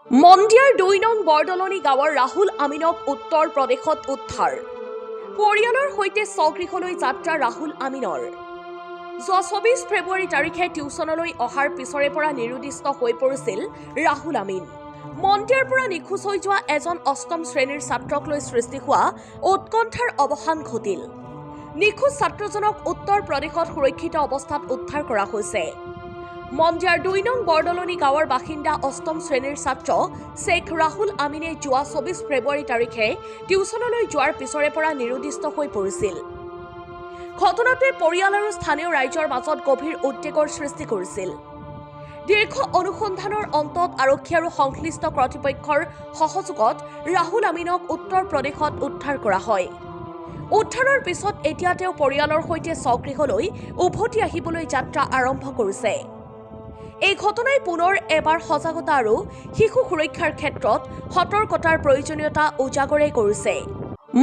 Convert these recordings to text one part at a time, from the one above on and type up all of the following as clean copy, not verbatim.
মন্দিয়াৰ ২ নং বৰদলনি গাঁৱৰ ৰাহুল আমিনক উত্তৰ প্ৰদেশত উদ্ধাৰ। পৰিয়ালৰ সৈতে স্বগৃহলৈ যাত্ৰা ৰাহুল আমিনৰ। যোৱা ২৪ ফেব্ৰুৱাৰী তাৰিখে টিউচনলৈ অহাৰ পিছৰে পৰা নিৰুদ্দিষ্ট হৈ পৰিছিল ৰাহুল আমিন। মন্দিয়াৰ পৰা নিখোজ হৈ যোৱা এজন অষ্টম শ্ৰেণীৰ ছাত্ৰক লৈ সৃষ্টি হোৱা উৎকণ্ঠাৰ অৱসান ঘটিল। নিখোজ ছাত্ৰজনক উত্তৰ প্ৰদেশত সুৰক্ষিত অৱস্থাত উদ্ধাৰ কৰা হৈছে। মন্দিয়াৰ ২ নং বৰদলনি গাঁৱৰ বাসিন্দা অষ্টম শ্ৰেণীৰ ছাত্ৰ শ্বেখ ৰাহুল আমিনে যোৱা ২৪ ফেব্ৰুৱাৰী তাৰিখে টিউচনলৈ যোৱাৰ পিছৰে পৰা নিৰুদ্দিষ্ট হৈ পৰিছিল। ঘটনাটোৱে পৰিয়াল আৰু স্থানীয় ৰাইজৰ মাজত গভীৰ উদ্বেগৰ সৃষ্টি কৰিছিল। দীৰ্ঘ অনুসন্ধানৰ অন্তত আৰক্ষী আৰু সংশ্লিষ্ট কৰ্তৃপক্ষৰ সহযোগত ৰাহুল আমিনক উত্তৰ প্ৰদেশত উদ্ধাৰ কৰা হয়। উদ্ধাৰৰ পিছত এতিয়া তেওঁ পৰিয়ালৰ সৈতে স্বগৃহলৈ উভতি আহিবলৈ যাত্ৰা আৰম্ভ কৰিছে। এই ঘটনাই পুনৰ এবাৰ সজাগতা আৰু শিশু সুৰক্ষাৰ ক্ষেত্ৰত সতৰ্কতাৰ প্ৰয়োজনীয়তা উজাগৰে কৰিছে।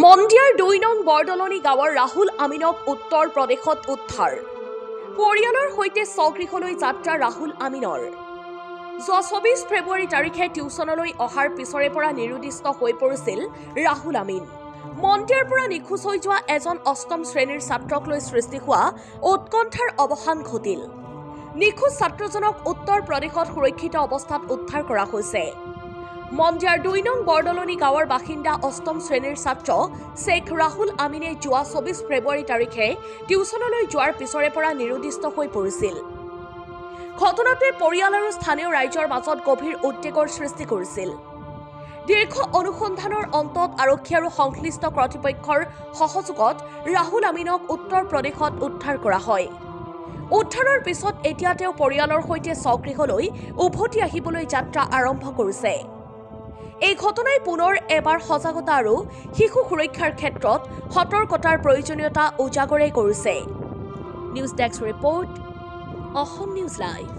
মন্দিয়াৰ ২ নং বৰদলনি গাঁৱৰ ৰাহুল আমিনক উত্তৰ প্ৰদেশত উদ্ধাৰ। পৰিয়ালৰ সৈতে স্বগৃহলৈ যাত্ৰা ৰাহুল আমিনৰ। যোৱা ২৪ ফেব্ৰুৱাৰী তাৰিখে টিউচনলৈ অহাৰ পিছৰে পৰা নিৰুদ্দিষ্ট হৈ পৰিছিল ৰাহুল আমিন। মন্দিয়াৰ পৰা নিখোজ হৈ যোৱা এজন অষ্টম শ্ৰেণীৰ ছাত্ৰক লৈ সৃষ্টি হোৱা উৎকণ্ঠাৰ অৱসান ঘটিল। নিখোজ ছাত্ৰজনক উত্তৰ প্ৰদেশত সুৰক্ষিত অৱস্থাত উদ্ধাৰ কৰা হৈছে। মন্দিয়াৰ ২ নং বৰদলনি গাঁৱৰ বাসিন্দা অষ্টম শ্ৰেণীৰ ছাত্ৰ শ্বেখ ৰাহুল আমিনে যোৱা ২৪ ফেব্ৰুৱাৰী তাৰিখে টিউচনলৈ যোৱাৰ পিছৰে পৰা নিৰুদ্দিষ্ট হৈ পৰিছিল। ঘটনাটোৱে পৰিয়াল আৰু স্থানীয় ৰাইজৰ মাজত গভীৰ উদ্বেগৰ সৃষ্টি কৰিছিল। দীৰ্ঘ অনুসন্ধানৰ অন্তত আৰক্ষী আৰু সংশ্লিষ্ট কৰ্তৃপক্ষৰ সহযোগত ৰাহুল আমিনক উত্তৰ প্ৰদেশত উদ্ধাৰ কৰা হয়। উদ্ধাৰৰ পিছত এতিয়া তেওঁ পৰিয়ালৰ সৈতে স্বগৃহলৈ উভতি আহিবলৈ যাত্ৰা আৰম্ভ কৰিছে। এই ঘটনাই পুনৰ এবাৰ সজাগতা আৰু শিশু সুৰক্ষাৰ ক্ষেত্ৰত সতৰ্কতাৰ প্ৰয়োজনীয়তা উজাগৰে কৰিছে। News desk report, Assam news live.